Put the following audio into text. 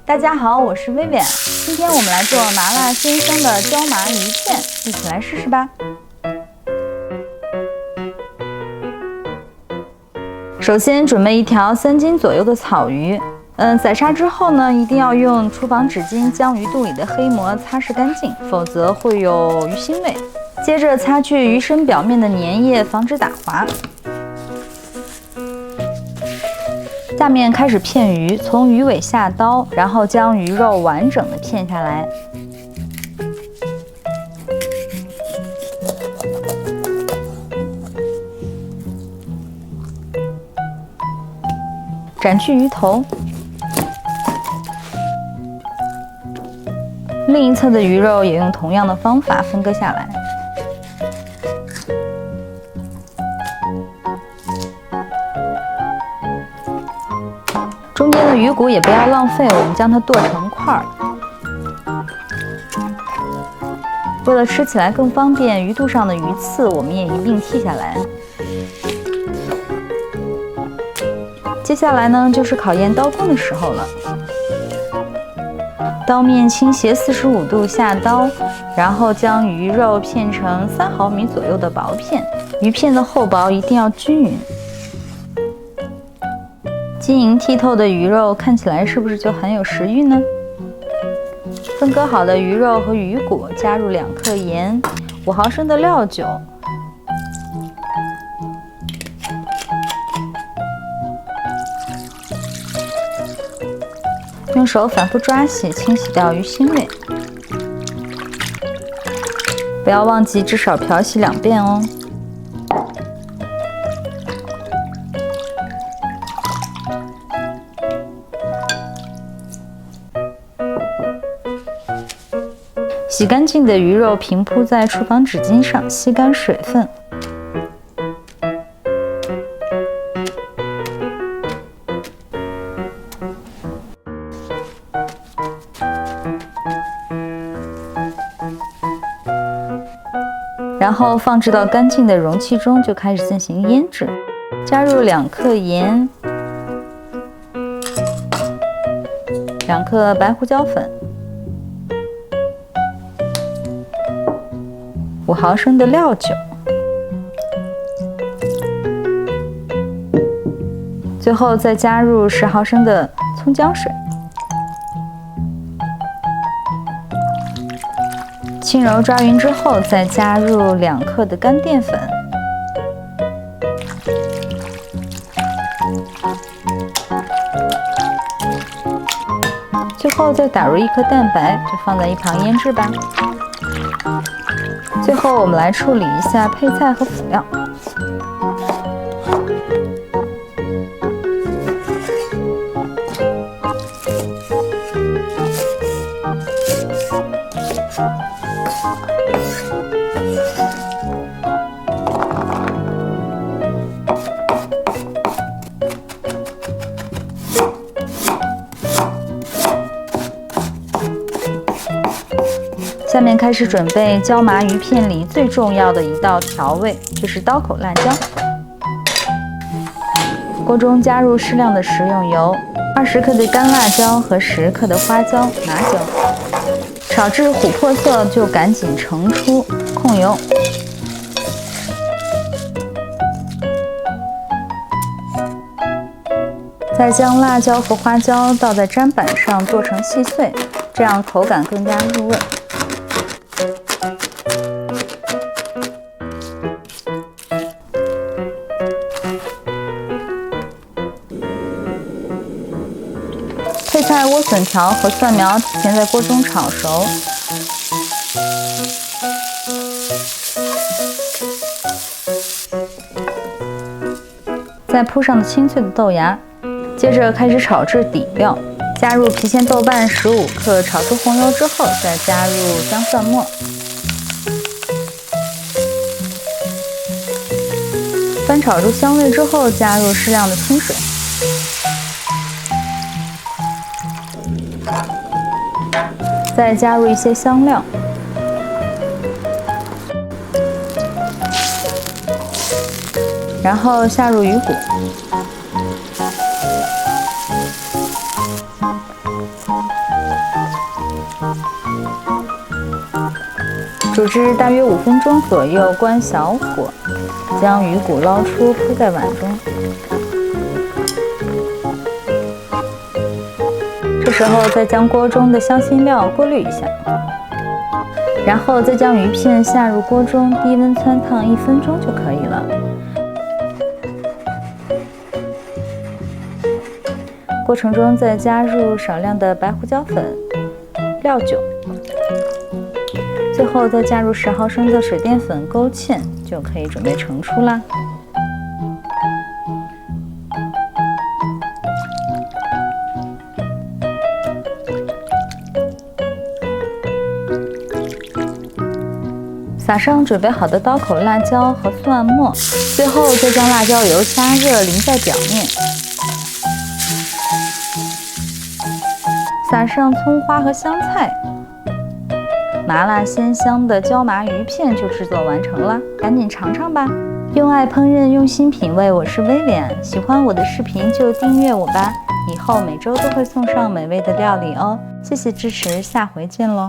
大家好，我是薇薇安。今天我们来做麻辣鲜香的椒麻鱼片，一起来试试吧。首先准备一条3斤左右的草鱼，宰杀之后呢，一定要用厨房纸巾将鱼肚里的黑膜擦拭干净，否则会有鱼腥味。接着擦去鱼身表面的粘液，防止打滑。下面开始片鱼，从鱼尾下刀，然后将鱼肉完整的片下来。斩去鱼头，另一侧的鱼肉也用同样的方法分割下来。中间的鱼骨也不要浪费，我们将它剁成块儿。为了吃起来更方便，鱼肚上的鱼刺我们也一并剔下来。接下来呢，就是考验刀工的时候了。刀面倾斜45度下刀，然后将鱼肉片成3毫米左右的薄片，鱼片的厚薄一定要均匀。晶莹剔透的鱼肉看起来是不是就很有食欲呢？分割好的鱼肉和鱼骨加入2克盐、5毫升的料酒，用手反复抓洗，清洗掉鱼腥味。不要忘记至少漂洗2遍哦。洗干净的鱼肉平铺在厨房纸巾上，吸干水分。然后放置到干净的容器中，就开始进行腌制。加入2克盐、2克白胡椒粉、5毫升的料酒，最后再加入10毫升的葱姜水，轻揉抓匀之后，再加入2克的干淀粉，最后再打入1颗蛋白，就放在一旁腌制吧。最后我们来处理一下配菜和辅料。下面开始准备椒麻鱼片里最重要的一道调味，就是刀口辣椒。锅中加入适量的食用油，20克的干辣椒和10克的花椒、麻椒，炒至琥珀色就赶紧盛出，控油。再将辣椒和花椒倒在砧板上剁成细碎，这样口感更加入味。配菜莴笋条和蒜苗提前在锅中炒熟，再铺上清脆的豆芽，接着开始炒制底料，加入郫县豆瓣15克，炒出红油之后，再加入姜蒜末，翻炒出香味之后，加入适量的清水。再加入一些香料，然后下入鱼骨，煮至大约5分钟左右，关小火，将鱼骨捞出，铺在碗中。这时候再将锅中的香辛料过滤一下，然后再将鱼片下入锅中，低温汆烫1分钟就可以了。过程中再加入少量的白胡椒粉、料酒，最后再加入10毫升的水淀粉勾芡，就可以准备盛出啦。撒上准备好的刀口辣椒和蒜末，最后再将辣椒油加热淋在表面，撒上葱花和香菜，麻辣鲜香的椒麻鱼片就制作完成了，赶紧尝尝吧！用爱烹饪，用心品味，我是薇薇安。喜欢我的视频就订阅我吧，以后每周都会送上美味的料理哦。谢谢支持，下回见喽！